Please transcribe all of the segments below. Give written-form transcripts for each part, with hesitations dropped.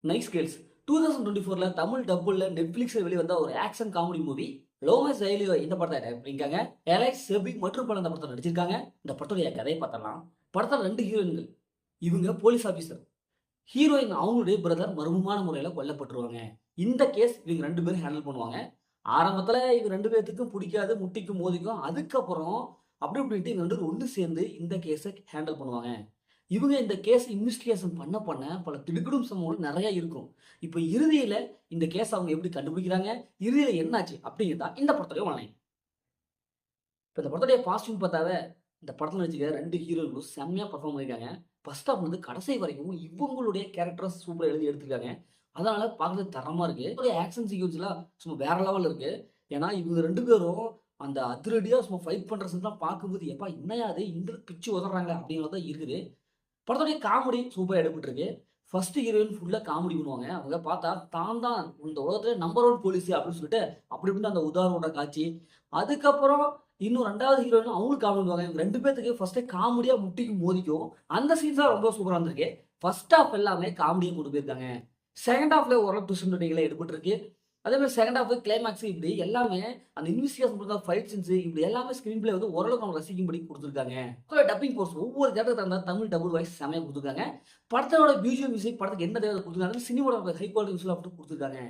Nice girls 2024ல Tamil டப்புல நெட்ஃபிளிக்ஸ்ல வெளிவந்த ஒரு action comedy movie லோமஸ் ரயிலியோ இந்த படத்தை டைரக்ட் பண்ணிருக்காங்க. எலைஸ் செபி மற்றும் பல இந்த படத்தை நடிச்சிருக்காங்க. இந்த படத்துடைய கதையை பார்த்தலாம். படத்துல 2 ஹீரோயின்கள். இவங்க போலீஸ் ஆபீசர். ஹீரோயின் அவங்களுடைய பிரதர் மர்மமான முறையில கொல்லப்பட்டுருவாங்க. இந்த கேஸ் இவங்க 2 பேரும் ஹேண்டில் பண்ணுவாங்க. ஆரம்பத்துல இவங்க 2 பேத்துக்கும் பிடிக்காது, முட்டிக்கும் மோதிக்கும். அதுக்கப்புறம் அப்படி இப்படின்ட்டு இவங்க 2 பேரும் ஒண்ணு சேர்ந்து இந்த கேஸை ஹேண்டில் பண்ணுவாங்க. இவங்க இந்த கேஸ் இன்வெஸ்டிகேஷன் பண்ண பல திடுக்கிடும் சம்பவங்கள் நெறைய இருக்கும். இப்ப இறுதியில இந்த கேஸ அவங்க எப்படி கண்டுபிடிக்கிறாங்க? இறுதியில என்னாச்சு? அப்படிங்கிறது தான் இந்த படத்துடைய ஒன்லைன். இப்ப இந்த படத்துடைய பாசிட்டிவ் பார்த்தாவே, இந்த படத்துல நடிச்சிருக்க 2 ஹீரோக்களும் செம்மையா பெர்ஃபார்ம் பண்ணியிருக்காங்க. ஃபர்ஸ்ட் ஹாஃப்ல இருந்து கடைசி வரைக்கும் இவங்களுடைய கேரக்டர்ஸ் சூப்பரா எழுதி எடுத்திருக்காங்க. அதனால பார்க்கறதுக்கு தரமா இருக்கு. ஆக்ஷன் சீக்வென்ஸ்லாம் சும்மா வேற லெவல்ல இருக்கு. ஏன்னா இவங்க 2 பேரும் அந்த அதிரடியா சும்மா ஃபைட் பண்ற சீன்லாம் பார்க்கும்போது, "எப்பா என்னய்யா இது? இந்த அளவுக்கு பிச்சு உதர்றாங்க" அப்படிங்கிற மாரி தான் இருக்குது. படத்துடைய காமெடி சூப்பரா எடுபட்டிருக்கு. ஃபர்ஸ்ட் ஹீரோயின் ஃபுல்லா காமெடி பண்ணுவாங்க. அவங்க பார்த்தா தான் தான் இந்த உலகத்திலே நம்பர் 1 போலீஸ் அப்படின்னு சொல்லிட்டு அப்படி இப்படின்னு அந்த உதாரணோட காட்சி. அதுக்கப்புறம் இன்னும் 2வது ஹீரோயின் அவங்களும் காமெடி பண்ணுவாங்க. இவங்க 2 பேத்துக்கு ஃபர்ஸ்ட்டே காமெடியா முட்டிக்கும் மோதிக்கும். அந்த சீன்ஸ் தான் ரொம்ப சூப்பரா இருந்திருக்கு. ஃபர்ஸ்ட் ஹாஃப் எல்லாமே காமெடியா கொண்டு போயிருக்காங்க. செகண்ட் ஹாஃப்ல ஓரளவு ட்விஸ்ட் அண்ட் டர்னிங்லாம் எடுபட்டிருக்கு. அதே மாரி செகண்ட் ஹாஃப் கிளைமாக்ஸ் இப்படி எல்லாமே அந்த இன்வெஸ்டிகேஷன் பண்ற ஃபைட் சீன்ஸ் இப்படி எல்லாமே ஸ்கிரீன் பிளே வந்து ஓரளவுக்கு நம்ம ரசிக்கும்படி குடுத்துருக்காங்க. டப்பிங் கோர்ஸ் ஒவ்வொரு கேரக்டருக்கு தகுந்த தமிழ் டபுள் வாய்ஸ் செமையா குடுத்துருக்காங்க. படத்தோட பிஜிஎம் மியூசிக் படத்துக்கு என்ன தேவை குடுத்துருக்காங்க. சினிமாவோட ஹை குவாலிட்டி விஷுவல் அப்படி குடுத்துருக்காங்க.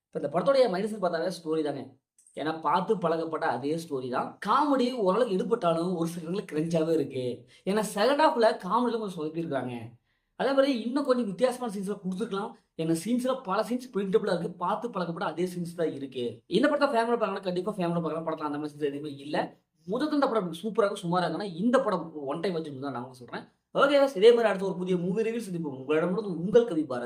இப்ப இந்த படத்துடைய மைனஸ்ன்னு பார்த்தாவே ஸ்டோரி தாங்க. ஏன்னா பார்த்து பழக்கப்பட்ட அதே ஸ்டோரி தான். காமெடி ஓரளவுக்கு எடுபட்டாலும் ஒரு சில இடங்கள்ல கிரின்ஜாவே இருக்கு. ஏன்னா செகண்ட் ஹாஃப்ல காமெடில கொஞ்சம் சொதப்பியிருக்காங்க. அதே மாரி இன்னும் கொஞ்சம் வித்தியாசமான சீன்ஸ்லாம் குடுத்துருக்கலாம். ஏன்னா சீன்ஸ்ல பல சீன்ஸ் பிரிண்டபிளா இருக்கு. பார்த்து பழக்கப்பட்ட அதே சீன்ஸ் தான் இருக்கு. இந்த படத்த ஃபேமிலியோட பார்க்கணும்னா கண்டிப்பா ஃபேமிலியோட பார்க்கலாம். படத்துல அந்த மாரி சீன்ஸ் எதுவுமே இல்ல. முதல்ல இந்த படம் சூப்பரா இருக்கும், சுமாரா இருக்குன்னா இந்த படம் ஒன் டைம் வாட்ச் தான் நான் சொல்றேன். ஓகே இதே மாரி அடுத்த ஒரு புதிய மூவி ரிவ்யூ சந்திப்போம். உங்களிடமிருந்து உங்கள் கவி பாரத்.